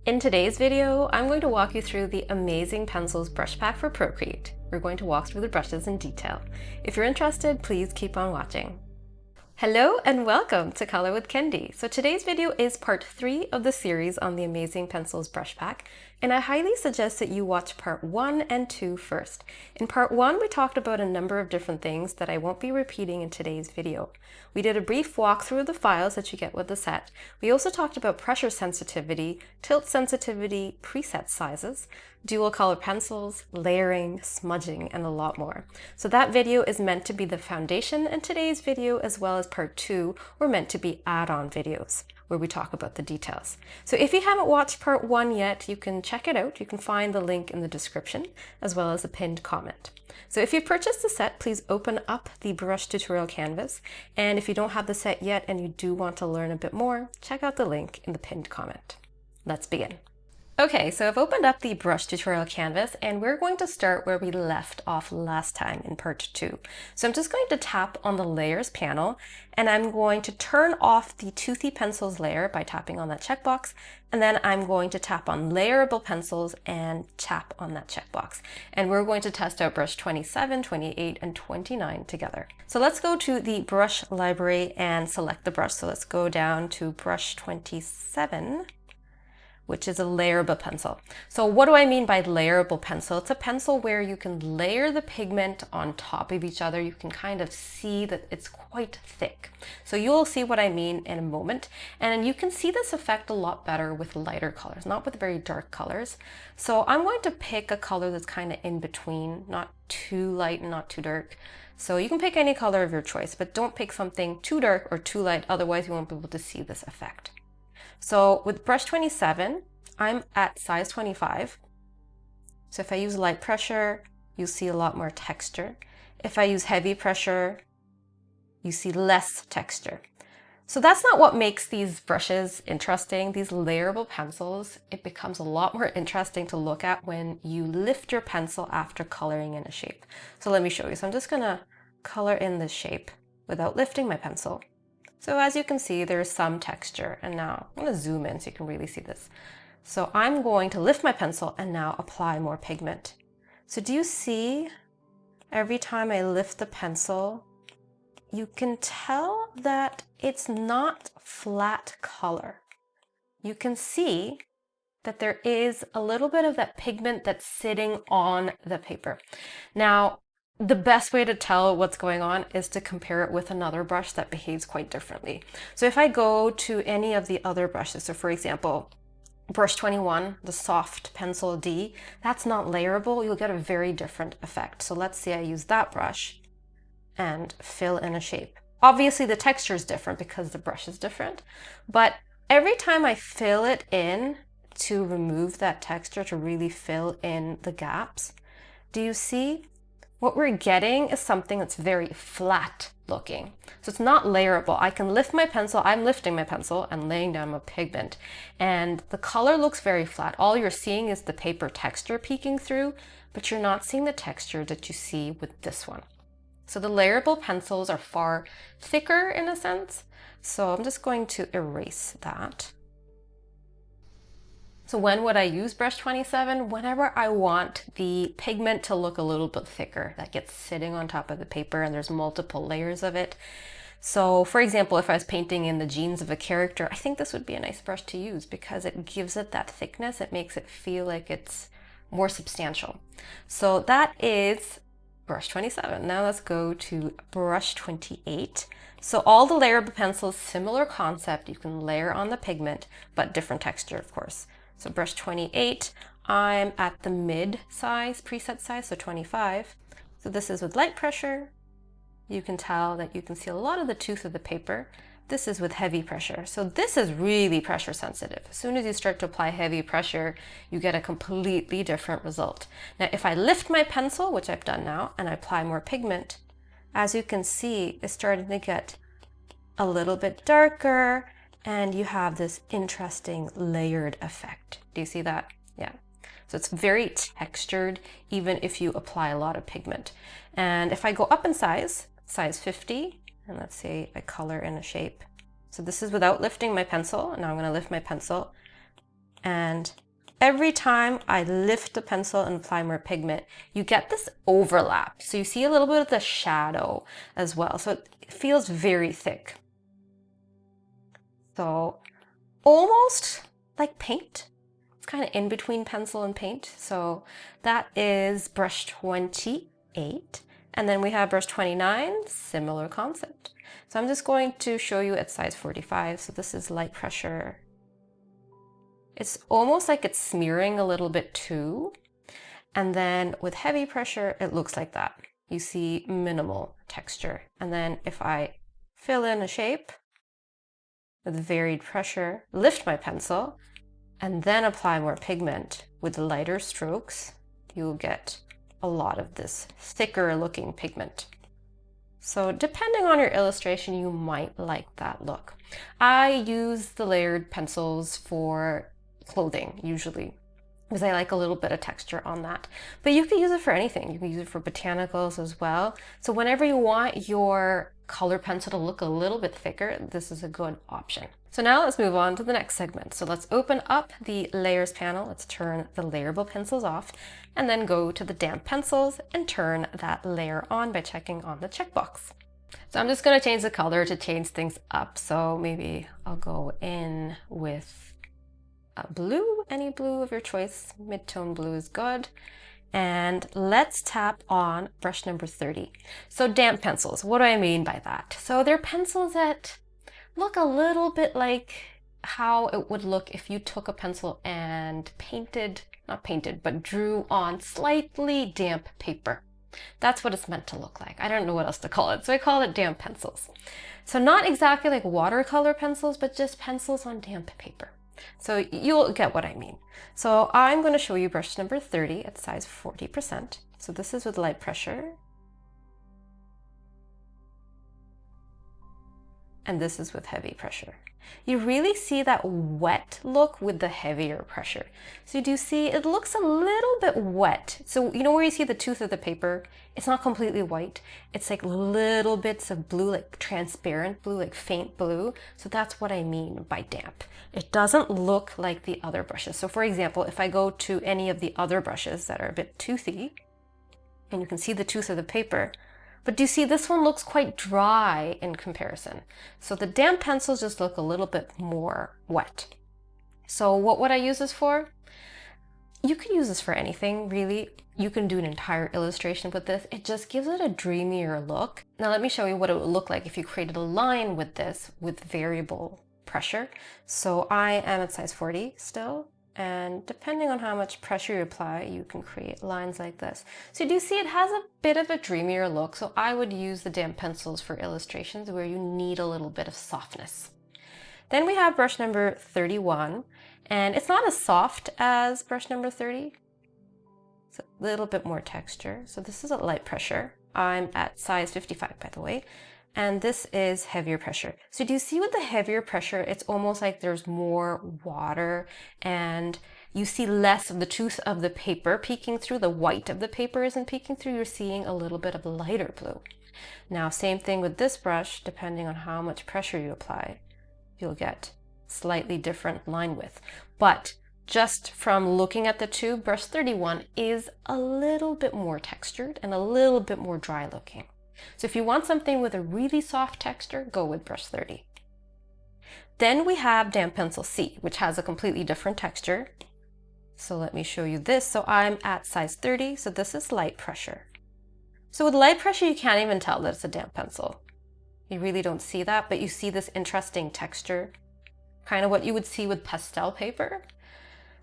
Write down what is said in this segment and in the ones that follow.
In today's video, I'm going to walk you through the amazing pencils brush pack for Procreate. We're going to walk through the brushes in detail. If you're interested, please keep on watching. Hello and welcome to Color with Kendi. So today's video is part 3 of the series on the amazing pencils brush pack, and I highly suggest that you watch part 1 and 2 first. In part 1, we talked about a number of different things that I won't be repeating in today's video. We did a brief walkthrough of the files that you get with the set. We also talked about pressure sensitivity, tilt sensitivity, preset sizes, dual color pencils, layering, smudging, and a lot more. So that video is meant to be the foundation, and today's video, as well as part 2, were meant to be add-on videos where we talk about the details. So if you haven't watched part 1 yet, you can check it out. You can find the link in the description as well as a pinned comment. So if you've purchased the set, please open up the brush tutorial canvas. And if you don't have the set yet and you do want to learn a bit more, check out the link in the pinned comment. Let's begin. Okay, so I've opened up the brush tutorial canvas and we're going to start where we left off last time in part 2. So I'm just going to tap on the layers panel and I'm going to turn off the toothy pencils layer by tapping on that checkbox, and then I'm going to tap on layerable pencils and tap on that checkbox. And we're going to test out brush 27, 28, and 29 together. So let's go to the brush library and select the brush. So let's go down to brush 27. Which is a layerable pencil. So what do I mean by layerable pencil? It's a pencil where you can layer the pigment on top of each other. You can kind of see that it's quite thick. So you'll see what I mean in a moment. And you can see this effect a lot better with lighter colors, not with very dark colors. So I'm going to pick a color that's kind of in between, not too light and not too dark. So you can pick any color of your choice, but don't pick something too dark or too light, otherwise you won't be able to see this effect. So with brush 27, I'm at size 25. So if I use light pressure, you'll see a lot more texture. If I use heavy pressure, you see less texture. So that's not what makes these brushes interesting. These layerable pencils, it becomes a lot more interesting to look at when you lift your pencil after coloring in a shape. So let me show you. So I'm just gonna color in this shape without lifting my pencil. So as you can see, there's some texture, and now I'm going to zoom in so you can really see this. So I'm going to lift my pencil and now apply more pigment. So do you see every time I lift the pencil, you can tell that it's not flat color. You can see that there is a little bit of that pigment that's sitting on the paper. Now, the best way to tell what's going on is to compare it with another brush that behaves quite differently. So if I go to any of the other brushes, so for example, brush 21, the soft pencil D, that's not layerable. You'll get a very different effect. So let's say I use that brush and fill in a shape. Obviously the texture is different because the brush is different, but every time I fill it in to remove that texture, to really fill in the gaps, do you see? What we're getting is something that's very flat looking. So it's not layerable. I can lift my pencil, I'm lifting my pencil and laying down my pigment, and the color looks very flat. All you're seeing is the paper texture peeking through, but you're not seeing the texture that you see with this one. So the layerable pencils are far thicker in a sense. So I'm just going to erase that. So when would I use brush 27? Whenever I want the pigment to look a little bit thicker, that gets sitting on top of the paper and there's multiple layers of it. So for example, if I was painting in the jeans of a character, I think this would be a nice brush to use because it gives it that thickness. It makes it feel like it's more substantial. So that is brush 27. Now let's go to brush 28. So all the layerable pencils, similar concept. You can layer on the pigment, but different texture, of course. So brush 28, I'm at the mid size, preset size, so 25. So this is with light pressure. You can tell that you can see a lot of the tooth of the paper. This is with heavy pressure. So this is really pressure sensitive. As soon as you start to apply heavy pressure, you get a completely different result. Now, if I lift my pencil, which I've done now, and I apply more pigment, as you can see, it's starting to get a little bit darker, and you have this interesting layered effect. Do you see that? Yeah. So it's very textured, even if you apply a lot of pigment. And if I go up in size 50, and let's say I color in a shape. So this is without lifting my pencil. Now I'm going to lift my pencil. And every time I lift the pencil and apply more pigment, you get this overlap. So you see a little bit of the shadow as well. So it feels very thick. So almost like paint. It's kind of in between pencil and paint. So that is brush 28. And then we have brush 29, similar concept. So I'm just going to show you at size 45. So this is light pressure. It's almost like it's smearing a little bit too. And then with heavy pressure, it looks like that. You see minimal texture. And then if I fill in a shape with varied pressure, lift my pencil, and then apply more pigment with lighter strokes, you'll get a lot of this thicker looking pigment. So depending on your illustration, you might like that look. I use the layered pencils for clothing usually, because I like a little bit of texture on that. But you can use it for anything. You can use it for botanicals as well. So whenever you want your color pencil to look a little bit thicker, this is a good option. So now let's move on to the next segment. So let's open up the layers panel. Let's turn the layerable pencils off and then go to the damp pencils and turn that layer on by checking on the checkbox. So I'm just going to change the color to change things up. So maybe I'll go in with blue, any blue of your choice. Mid-tone blue is good. And let's tap on brush number 30. So damp pencils, what do I mean by that? So they're pencils that look a little bit like how it would look if you took a pencil and not painted, but drew on slightly damp paper. That's what it's meant to look like. I don't know what else to call it, so I call it damp pencils. So not exactly like watercolor pencils, but just pencils on damp paper. So you'll get what I mean. So I'm going to show you brush number 30 at size 40%. So this is with light pressure. And this is with heavy pressure. You really see that wet look with the heavier pressure. So you do see it looks a little bit wet. So you know where you see the tooth of the paper? It's not completely white. It's like little bits of blue, like transparent blue, like faint blue. So that's what I mean by damp. It doesn't look like the other brushes. So for example, if I go to any of the other brushes that are a bit toothy, and you can see the tooth of the paper, but do you see this one looks quite dry in comparison? So the damp pencils just look a little bit more wet. So what would I use this for? You could use this for anything, really. You can do an entire illustration with this. It just gives it a dreamier look. Now let me show you what it would look like if you created a line with this with variable pressure. So I am at size 40 still. And depending on how much pressure you apply, you can create lines like this. So you do see it has a bit of a dreamier look. So I would use the damp pencils for illustrations where you need a little bit of softness. Then we have brush number 31, and it's not as soft as brush number 30. It's a little bit more texture. So this is at light pressure. I'm at size 55, by the way. And this is heavier pressure. So do you see with the heavier pressure, it's almost like there's more water and you see less of the tooth of the paper peeking through. The white of the paper isn't peeking through. You're seeing a little bit of lighter blue. Now, same thing with this brush, depending on how much pressure you apply, you'll get slightly different line width. But just from looking at the two, brush 31 is a little bit more textured and a little bit more dry looking. So if you want something with a really soft texture, go with brush 30. Then we have damp pencil C, which has a completely different texture. So let me show you this. So I'm at size 30, so this is light pressure. So with light pressure, you can't even tell that it's a damp pencil. You really don't see that, but you see this interesting texture, kind of what you would see with pastel paper.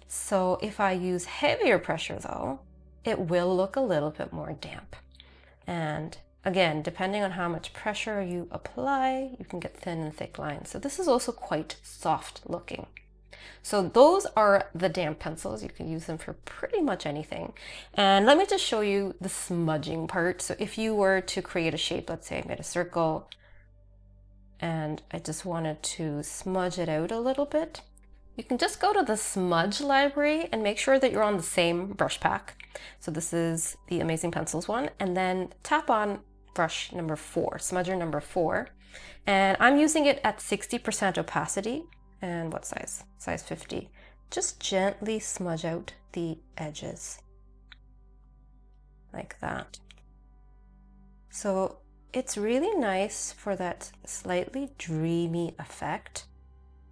So if I use heavier pressure though, it will look a little bit more damp. And again, depending on how much pressure you apply, you can get thin and thick lines. So this is also quite soft looking. So those are the damp pencils. You can use them for pretty much anything. And let me just show you the smudging part. So if you were to create a shape, let's say I made a circle and I just wanted to smudge it out a little bit, you can just go to the smudge library and make sure that you're on the same brush pack. So this is the Amazing Pencils one, and then tap on brush number 4, smudger number 4. And I'm using it at 60% opacity. And what size? Size 50. just gently smudge out the edges like that. So it's really nice for that slightly dreamy effect.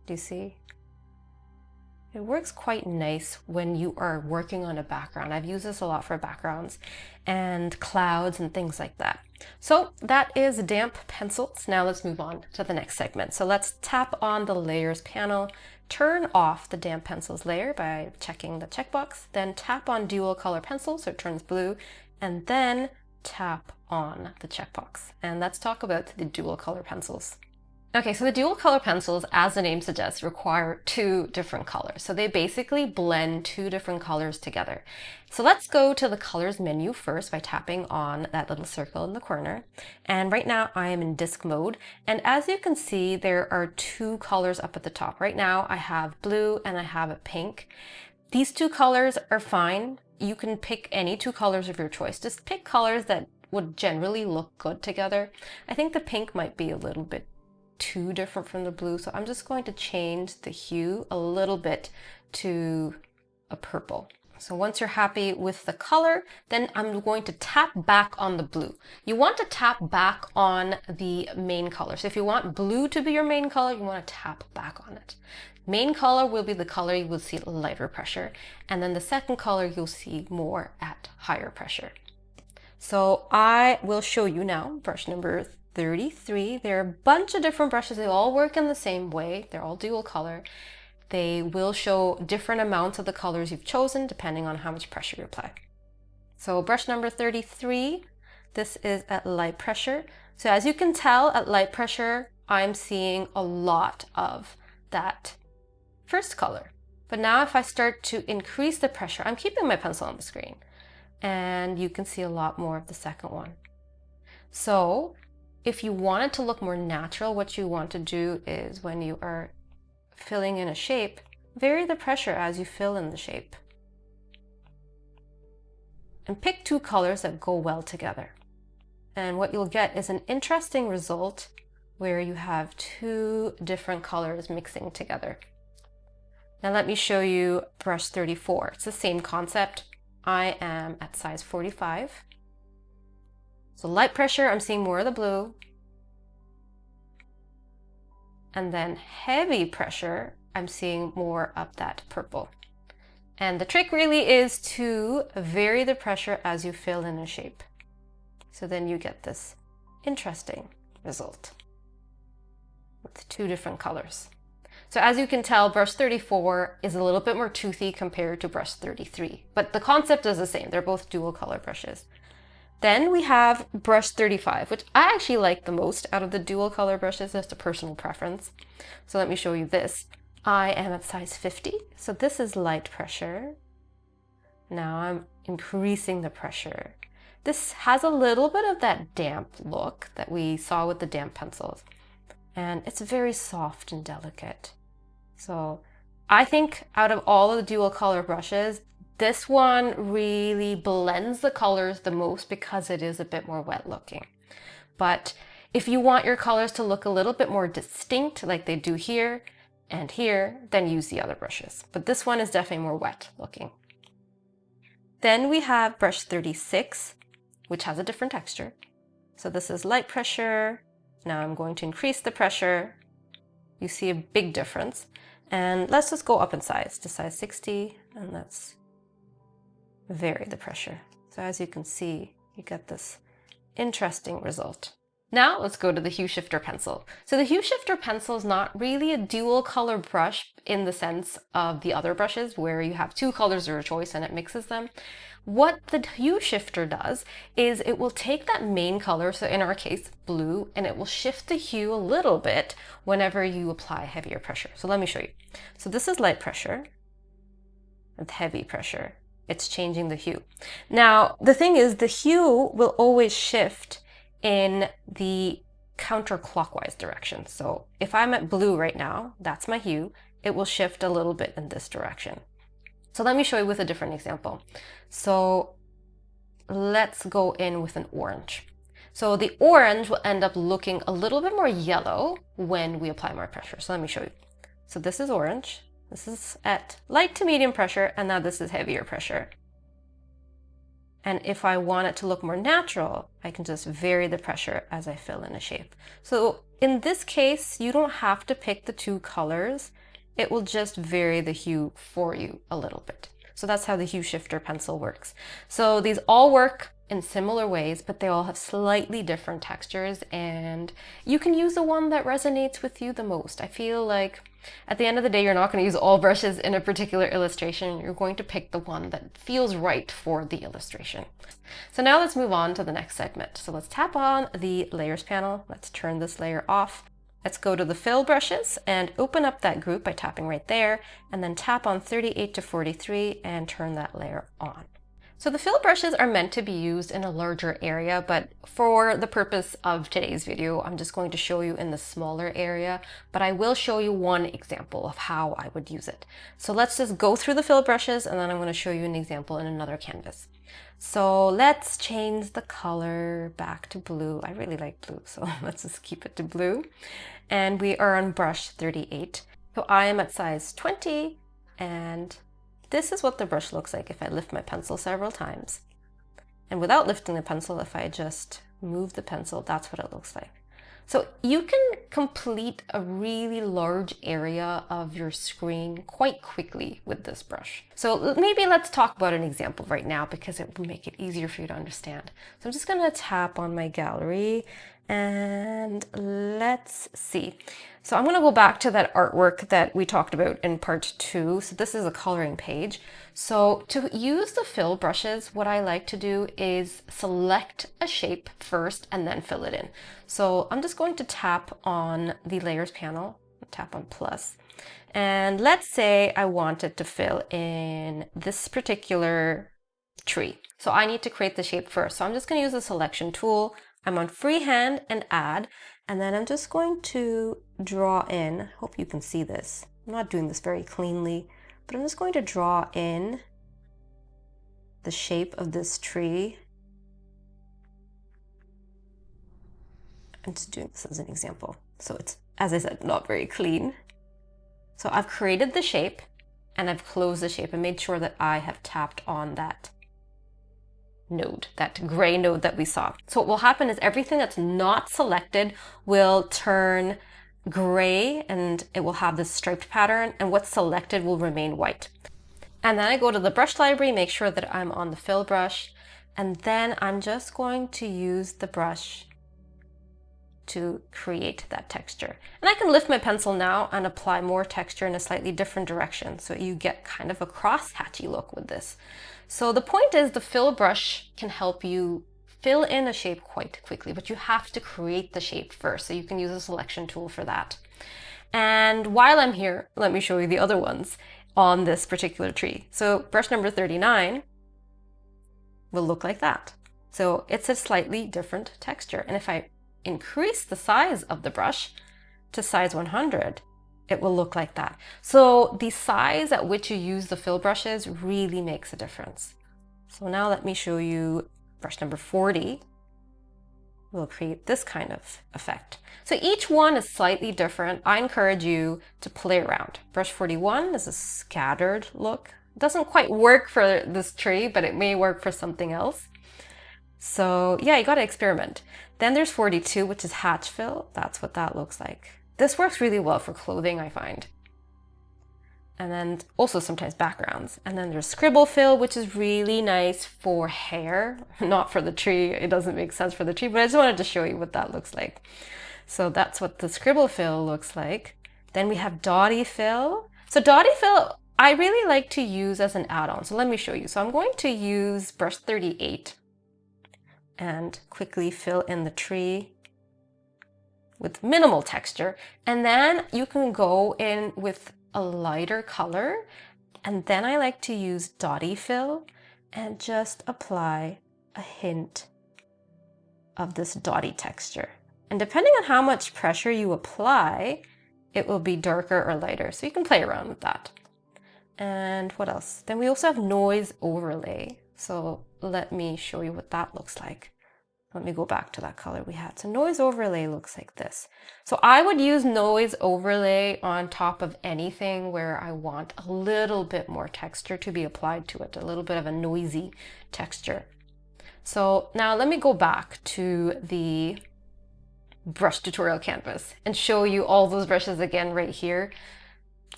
Do you see? It works quite nice when you are working on a background. I've used this a lot for backgrounds and clouds and things like that. So that is damp pencils. Now let's move on to the next segment. So let's tap on the layers panel, turn off the damp pencils layer by checking the checkbox, then tap on dual color pencil so it turns blue, and then tap on the checkbox. And let's talk about the dual color pencils. Okay, so the dual color pencils, as the name suggests, require two different colors. So they basically blend two different colors together. So let's go to the colors menu first by tapping on that little circle in the corner. And right now I am in disc mode. And as you can see, there are two colors up at the top. Right now I have blue and I have a pink. These two colors are fine. You can pick any two colors of your choice. Just pick colors that would generally look good together. I think the pink might be a little bit too different from the blue, so I'm just going to change the hue a little bit to a purple. So once you're happy with the color, then I'm going to tap back on the blue. You want to tap back on the main color. So if you want blue to be your main color, you want to tap back on it. Main color will be the color you will see at lighter pressure, and then the second color you'll see more at higher pressure. So I will show you now brush number 33. There are a bunch of different brushes. They all work in the same way. They're all dual color. They will show different amounts of the colors you've chosen depending on how much pressure you apply. So brush number 33, this is at light pressure. So as you can tell, at light pressure, I'm seeing a lot of that first color. But now if I start to increase the pressure, I'm keeping my pencil on the screen, and you can see a lot more of the second one. So if you want it to look more natural, what you want to do is when you are filling in a shape, vary the pressure as you fill in the shape. And pick two colors that go well together. And what you'll get is an interesting result where you have two different colors mixing together. Now let me show you brush 34. It's the same concept. I am at size 45. So light pressure, I'm seeing more of the blue. And then heavy pressure, I'm seeing more of that purple. And the trick really is to vary the pressure as you fill in a shape. So then you get this interesting result with two different colors. So as you can tell, brush 34 is a little bit more toothy compared to brush 33, but the concept is the same. They're both dual color brushes. Then we have brush 35, which I actually like the most out of the dual color brushes. Just a personal preference. So let me show you this. I am at size 50. So this is light pressure. Now I'm increasing the pressure. This has a little bit of that damp look that we saw with the damp pencils. And it's very soft and delicate. So I think out of all of the dual color brushes, this one really blends the colors the most because it is a bit more wet looking. But if you want your colors to look a little bit more distinct like they do here and here, then use the other brushes. But this one is definitely more wet looking. Then we have brush 36, which has a different texture. So this is light pressure. Now I'm going to increase the pressure. You see a big difference. And let's just go up in size to size 60, and let's vary the pressure. So as you can see, you get this interesting result. Now let's go to the hue shifter pencil. So the hue shifter pencil is not really a dual color brush in the sense of the other brushes where you have two colors of your choice and it mixes them. What the hue shifter does is it will take that main color, so in our case blue, and it will shift the hue a little bit whenever you apply heavier pressure. So let me show you. So this is light pressure with heavy pressure. It's changing the hue. Now the thing is, the hue will always shift in the counterclockwise direction. So if I'm at blue right now, that's my hue, it will shift a little bit in this direction. So let me show you with a different example. So let's go in with an orange. So the orange will end up looking a little bit more yellow when we apply more pressure. So let me show you. So this is orange. This is at light to medium pressure, and now this is heavier pressure. And if I want it to look more natural, I can just vary the pressure as I fill in a shape. So in this case, you don't have to pick the two colors. It will just vary the hue for you a little bit. So that's how the hue shifter pencil works. So these all work in similar ways, but they all have slightly different textures, and you can use the one that resonates with you the most. I feel like at the end of the day, you're not going to use all brushes in a particular illustration. You're going to pick the one that feels right for the illustration. So now let's move on to the next segment. So let's tap on the layers panel. Let's turn this layer off. Let's go to the fill brushes and open up that group by tapping right there, and then tap on 38 to 43 and turn that layer on. So the fill brushes are meant to be used in a larger area, but for the purpose of today's video, I'm just going to show you in the smaller area, but I will show you one example of how I would use it. So let's just go through the fill brushes, and then I'm going to show you an example in another canvas. So let's change the color back to blue. I really like blue, so let's just keep it to blue. And we are on brush 38. So I am at size 20, and this is what the brush looks like if I lift my pencil several times. And without lifting the pencil, if I just move the pencil, that's what it looks like. So you can complete a really large area of your screen quite quickly with this brush. So maybe let's talk about an example right now, because it will make it easier for you to understand. So I'm just going to tap on my gallery and let's see. So I'm going to go back to that artwork that we talked about in part 2. So this is a coloring page. So to use the fill brushes, what I like to do is select a shape first and then fill it in. So I'm just going to tap on the layers panel, tap on plus, and let's say I wanted to fill in this particular tree. So I need to create the shape first. So I'm just going to use the selection tool. I'm on freehand and add, and then I'm just going to draw in. I hope you can see this. I'm not doing this very cleanly, but I'm just going to draw in the shape of this tree. I'm just doing this as an example. So it's, as I said, not very clean. So I've created the shape and I've closed the shape and made sure that I have tapped on that node, that gray node that we saw. So what will happen is everything that's not selected will turn gray and it will have this striped pattern, and what's selected will remain white. And then I go to the brush library, make sure that I'm on the fill brush, and then I'm just going to use the brush to create that texture. And I can lift my pencil now and apply more texture in a slightly different direction, so you get kind of a cross-hatchy look with this. So the point is, the fill brush can help you fill in a shape quite quickly, but you have to create the shape first. So you can use a selection tool for that. And while I'm here, let me show you the other ones on this particular tree. So brush number 39 will look like that. So it's a slightly different texture. And if I increase the size of the brush to size 100, it will look like that. So the size at which you use the fill brushes really makes a difference. So now let me show you brush number 40. We'll create this kind of effect. So each one is slightly different. I encourage you to play around. Brush 41 is a scattered look. It doesn't quite work for this tree, but it may work for something else. So yeah, you got to experiment. Then there's 42, which is hatch fill. That's what that looks like. This works really well for clothing, I find. And then also sometimes backgrounds. And then there's scribble fill, which is really nice for hair, not for the tree. It doesn't make sense for the tree, but I just wanted to show you what that looks like. So that's what the scribble fill looks like. Then we have dotty fill. So dotty fill, I really like to use as an add-on. So let me show you. So I'm going to use brush 38 and quickly fill in the tree with minimal texture. And then you can go in with a lighter color. And then I like to use dotty fill and just apply a hint of this dotty texture. And depending on how much pressure you apply, it will be darker or lighter. So you can play around with that. And what else? Then we also have noise overlay. So let me show you what that looks like. Let me go back to that color we had. So noise overlay looks like this. So I would use noise overlay on top of anything where I want a little bit more texture to be applied to it, a little bit of a noisy texture. So now let me go back to the brush tutorial canvas and show you all those brushes again right here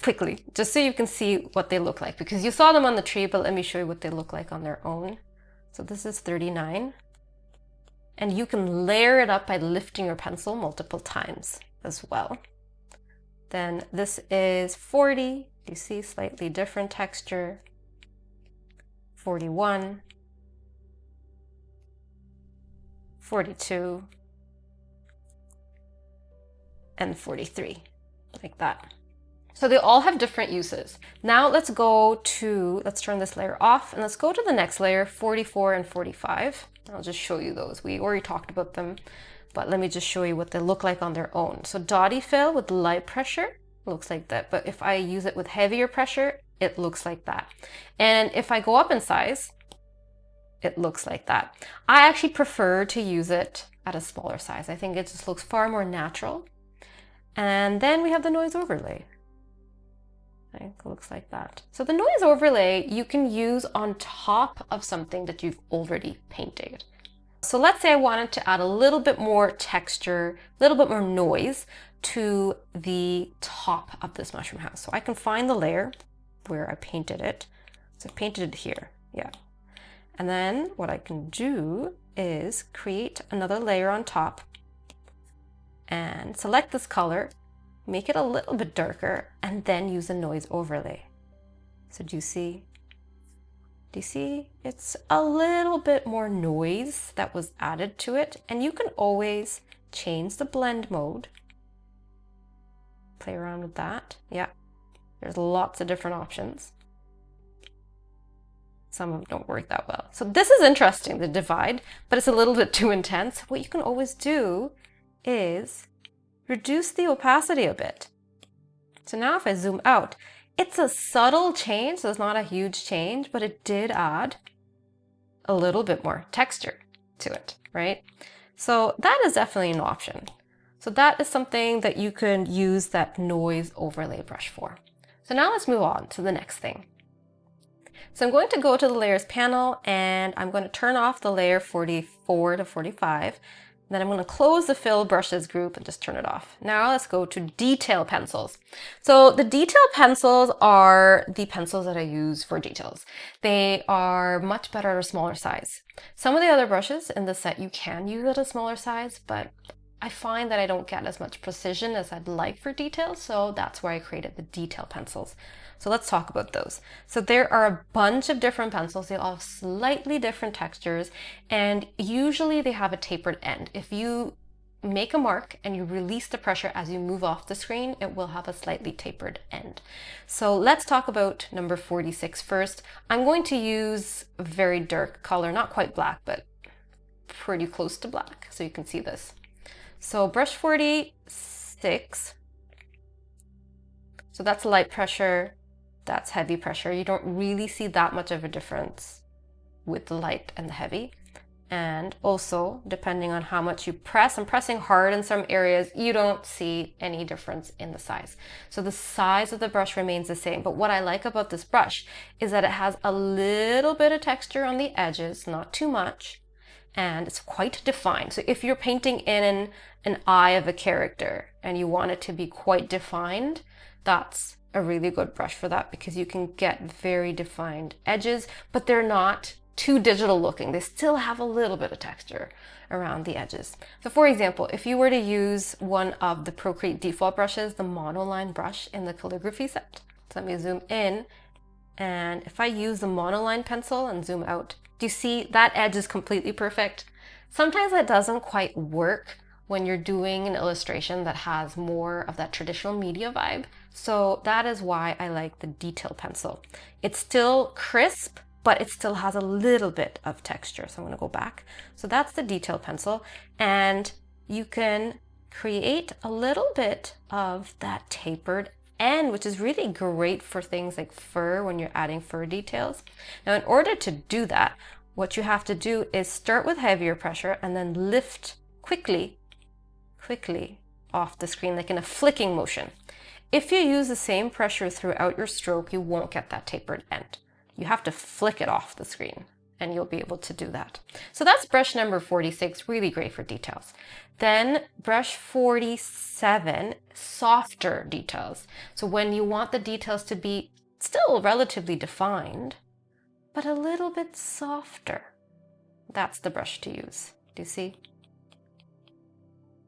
quickly, just so you can see what they look like, because you saw them on the tree, but let me show you what they look like on their own. So this is 39. And you can layer it up by lifting your pencil multiple times as well. Then this is 40. You see slightly different texture. 41. 42. And 43, like that. So they all have different uses. Now let's turn this layer off and let's go to the next layer, 44 and 45. I'll just show you those. We already talked about them, but let me just show you what they look like on their own. So dotty fill with light pressure looks like that, but if I use it with heavier pressure, it looks like that. And if I go up in size, it looks like that. I actually prefer to use it at a smaller size. I think it just looks far more natural. And then we have the noise overlay. It looks like that. So the noise overlay you can use on top of something that you've already painted. So let's say I wanted to add a little bit more texture, a little bit more noise to the top of this mushroom house. So I can find the layer where I painted it. So I painted it here, yeah. And then what I can do is create another layer on top and select this color, make it a little bit darker, and then use a noise overlay. So do you see? Do you see? It's a little bit more noise that was added to it, and you can always change the blend mode. Play around with that. Yeah, there's lots of different options. Some of them don't work that well. So this is interesting, the divide, but it's a little bit too intense. What you can always do is reduce the opacity a bit. So now if I zoom out, it's a subtle change, so it's not a huge change, but it did add a little bit more texture to it, right? So that is definitely an option. So that is something that you can use that noise overlay brush for. So now let's move on to the next thing. So I'm going to go to the layers panel and I'm going to turn off the layer 44 to 45. Then I'm going to close the fill brushes group and just turn it off. Now let's go to detail pencils. So the detail pencils are the pencils that I use for details. They are much better at a smaller size. Some of the other brushes in the set you can use at a smaller size, but I find that I don't get as much precision as I'd like for details, so that's why I created the detail pencils. So let's talk about those. So there are a bunch of different pencils. They all have slightly different textures, and usually they have a tapered end. If you make a mark and you release the pressure as you move off the screen, it will have a slightly tapered end. So let's talk about number 46 first. I'm going to use a very dark color, not quite black, but pretty close to black, so you can see this. So brush 46, so that's light pressure, that's heavy pressure. You don't really see that much of a difference with the light and the heavy. And also, depending on how much you press, I'm pressing hard in some areas, you don't see any difference in the size. So the size of the brush remains the same. But what I like about this brush is that it has a little bit of texture on the edges, not too much, and it's quite defined. So if you're painting in an eye of a character and you want it to be quite defined, that's a really good brush for that, because you can get very defined edges, but they're not too digital looking. They still have a little bit of texture around the edges. So for example, if you were to use one of the Procreate default brushes, the monoline brush in the calligraphy set, so let me zoom in, and if I use the monoline pencil and zoom out, do you see that edge is completely perfect? Sometimes that doesn't quite work when you're doing an illustration that has more of that traditional media vibe. So that is why I like the detail pencil. It's still crisp, but it still has a little bit of texture. So I'm going to go back. So that's the detail pencil, and you can create a little bit of that tapered end, which is really great for things like fur when you're adding fur details. Now, in order to do that, what you have to do is start with heavier pressure and then lift quickly off the screen, like in a flicking motion. If you use the same pressure throughout your stroke, you won't get that tapered end. You have to flick it off the screen and you'll be able to do that. So that's brush number 46, really great for details. Then brush 47, softer details. So when you want the details to be still relatively defined, but a little bit softer, that's the brush to use. Do you see?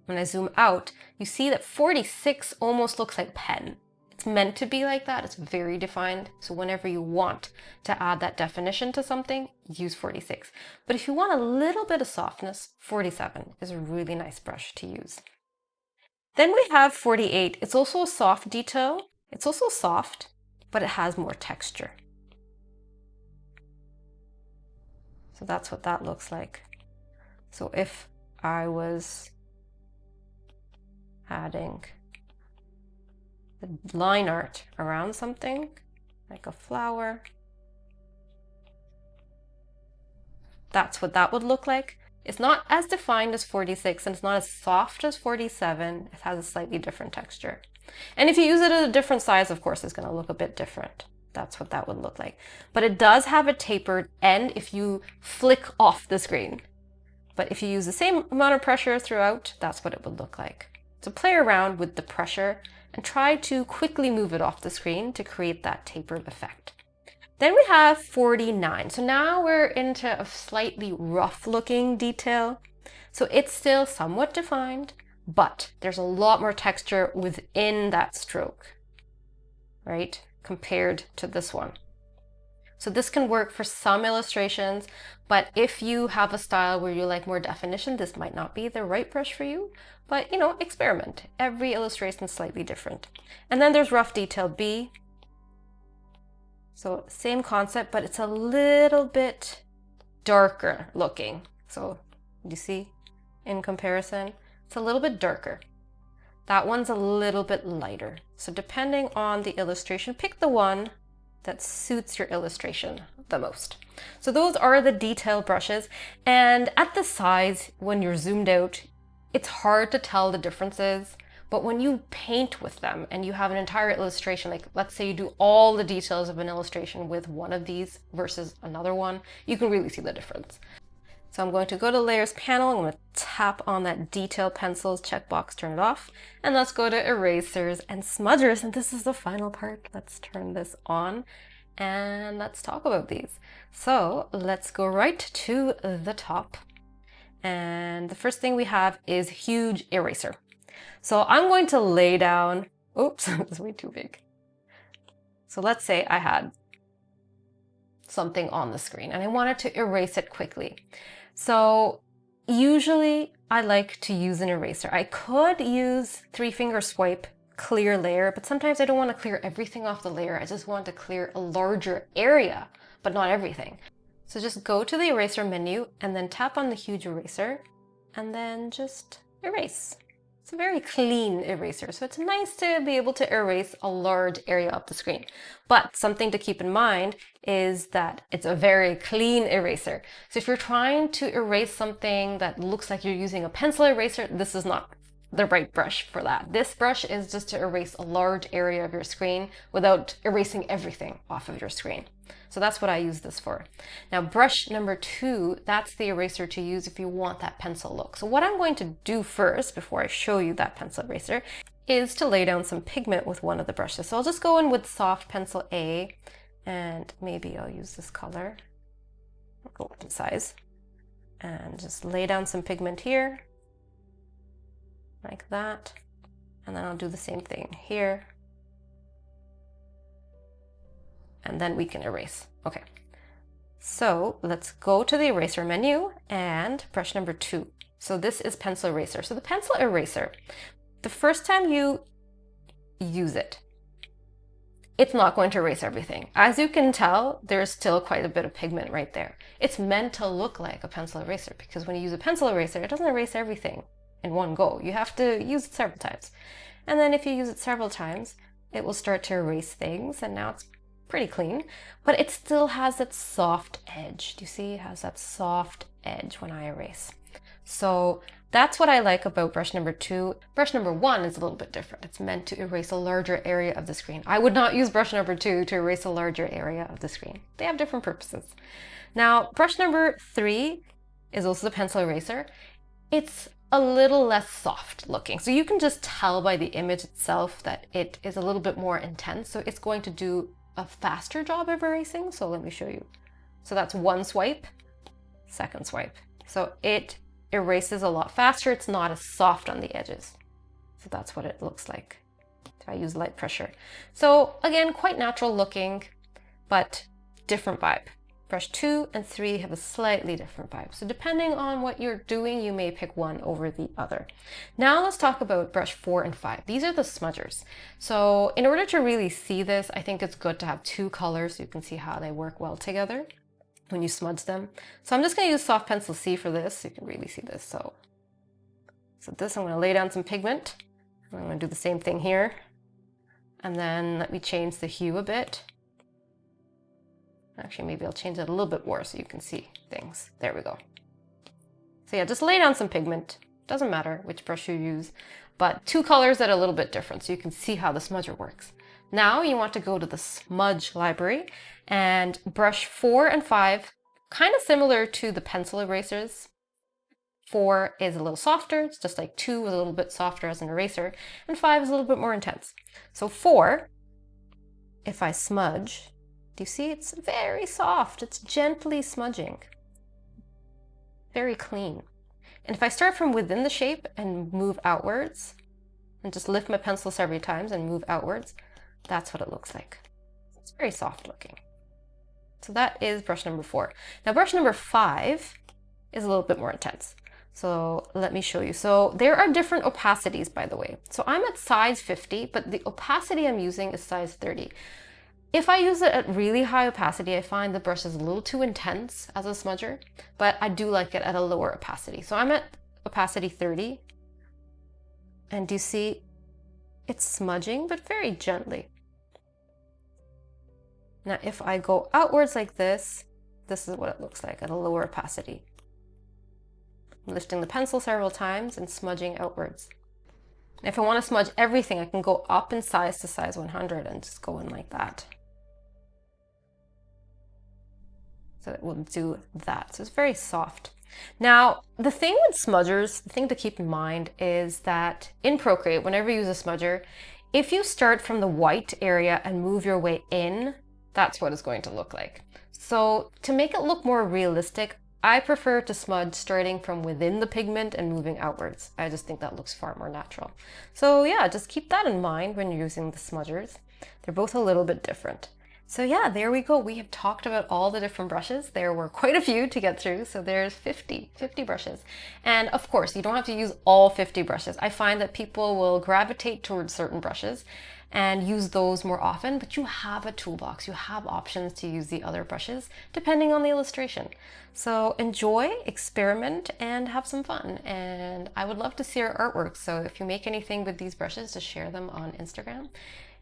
When I zoom out, you see that 46 almost looks like pen. It's meant to be like that. It's very defined. So whenever you want to add that definition to something, use 46. But if you want a little bit of softness, 47 is a really nice brush to use. Then we have 48. It's also a soft detail. It's also soft, but it has more texture. So that's what that looks like. So if I was adding the line art around something, like a flower, that's what that would look like. It's not as defined as 46 and it's not as soft as 47. It has a slightly different texture. And if you use it at a different size, of course, it's going to look a bit different. That's what that would look like. But it does have a tapered end if you flick off the screen. But if you use the same amount of pressure throughout, that's what it would look like. So play around with the pressure and try to quickly move it off the screen to create that tapered effect. Then we have 49. So now we're into a slightly rough looking detail. So it's still somewhat defined, but there's a lot more texture within that stroke, right? Compared to this one. So this can work for some illustrations, but if you have a style where you like more definition, this might not be the right brush for you, but you know, experiment. Every illustration is slightly different. And then there's rough detail B. So same concept, but it's a little bit darker looking. So you see, in comparison, it's a little bit darker. That one's a little bit lighter. So depending on the illustration, pick the one that suits your illustration the most. So those are the detail brushes. And at the size, when you're zoomed out, it's hard to tell the differences. But when you paint with them and you have an entire illustration, like let's say you do all the details of an illustration with one of these versus another one, you can really see the difference. So I'm going to go to Layers panel, I'm going to tap on that Detail Pencils checkbox, turn it off, and let's go to Erasers and Smudgers, and this is the final part. Let's turn this on and let's talk about these. So let's go right to the top, and the first thing we have is Huge Eraser. So I'm going to lay down, oops, that's way too big. So let's say I had something on the screen and I wanted to erase it quickly. So usually I like to use an eraser. I could use 3-finger swipe, clear layer, but sometimes I don't want to clear everything off the layer. I just want to clear a larger area, but not everything. So just go to the eraser menu and then tap on the huge eraser and then just erase. It's a very clean eraser, so it's nice to be able to erase a large area of the screen. But something to keep in mind is that it's a very clean eraser. So if you're trying to erase something that looks like you're using a pencil eraser, this is not the right brush for that. This brush is just to erase a large area of your screen without erasing everything off of your screen. So that's what I use this for. Now brush number 2, that's the eraser to use if you want that pencil look. So what I'm going to do first, before I show you that pencil eraser, is to lay down some pigment with one of the brushes. So I'll just go in with soft pencil A, and maybe I'll use this color, go up in size, and just lay down some pigment here, like that. And then I'll do the same thing here. And then we can erase. Okay, so let's go to the eraser menu and brush number 2. So this is pencil eraser. So the pencil eraser, the first time you use it, it's not going to erase everything. As you can tell, there's still quite a bit of pigment right there. It's meant to look like a pencil eraser because when you use a pencil eraser, it doesn't erase everything in one go. You have to use it several times. And then if you use it several times, it will start to erase things, and now it's pretty clean, but it still has that soft edge. Do you see? It has that soft edge when I erase. So that's what I like about brush number 2. Brush number 1 is a little bit different. It's meant to erase a larger area of the screen. I would not use brush number 2 to erase a larger area of the screen. They have different purposes. Now, brush number 3 is also the pencil eraser. It's a little less soft looking. So you can just tell by the image itself that it is a little bit more intense. So it's going to do a faster job of erasing. So let me show you. So that's one swipe, second swipe. So it erases a lot faster. It's not as soft on the edges. So that's what it looks like if I use light pressure. So again, quite natural looking, but different vibe. Brush 2 and 3 have a slightly different vibe. So depending on what you're doing, you may pick one over the other. Now let's talk about brush 4 and 5. These are the smudgers. So in order to really see this, I think it's good to have 2 colors so you can see how they work well together when you smudge them. So I'm just going to use soft pencil C for this so you can really see this. So this, I'm going to lay down some pigment. I'm going to do the same thing here. And then let me change the hue a bit. Actually, maybe I'll change it a little bit more so you can see things. There we go. So yeah, just lay down some pigment. Doesn't matter which brush you use, but 2 colors that are a little bit different so you can see how the smudger works. Now you want to go to the smudge library and brush 4 and 5, kind of similar to the pencil erasers. 4 is a little softer, it's just like 2 was a little bit softer as an eraser, and 5 is a little bit more intense. So 4, if I smudge, do you see it's very soft? It's gently smudging. Very clean. And if I start from within the shape and move outwards, and just lift my pencil several times and move outwards, that's what it looks like. It's very soft looking. So that is brush number 4. Now brush number 5 is a little bit more intense. So let me show you. So there are different opacities, by the way. So I'm at size 50, but the opacity I'm using is size 30. If I use it at really high opacity, I find the brush is a little too intense as a smudger, but I do like it at a lower opacity. So I'm at opacity 30, and do you see it's smudging, but very gently. Now, if I go outwards like this is what it looks like at a lower opacity. I'm lifting the pencil several times and smudging outwards. If I want to smudge everything, I can go up in size to size 100 and just go in like that. So it will do that. So it's very soft. Now, the thing with smudgers, the thing to keep in mind is that in Procreate, whenever you use a smudger, if you start from the white area and move your way in, that's what it's going to look like. So to make it look more realistic, I prefer to smudge starting from within the pigment and moving outwards. I just think that looks far more natural. So yeah, just keep that in mind when you're using the smudgers. They're both a little bit different. So yeah, there we go. We have talked about all the different brushes. There were quite a few to get through. So there's 50 brushes. And of course, you don't have to use all 50 brushes. I find that people will gravitate towards certain brushes and use those more often, but you have a toolbox. You have options to use the other brushes depending on the illustration. So enjoy, experiment, and have some fun. And I would love to see your artwork. So if you make anything with these brushes, just share them on Instagram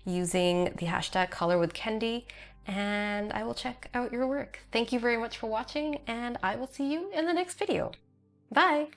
using the hashtag #ColorWithKendi, and I will check out your work. Thank you very much for watching, and I will see you in the next video. Bye!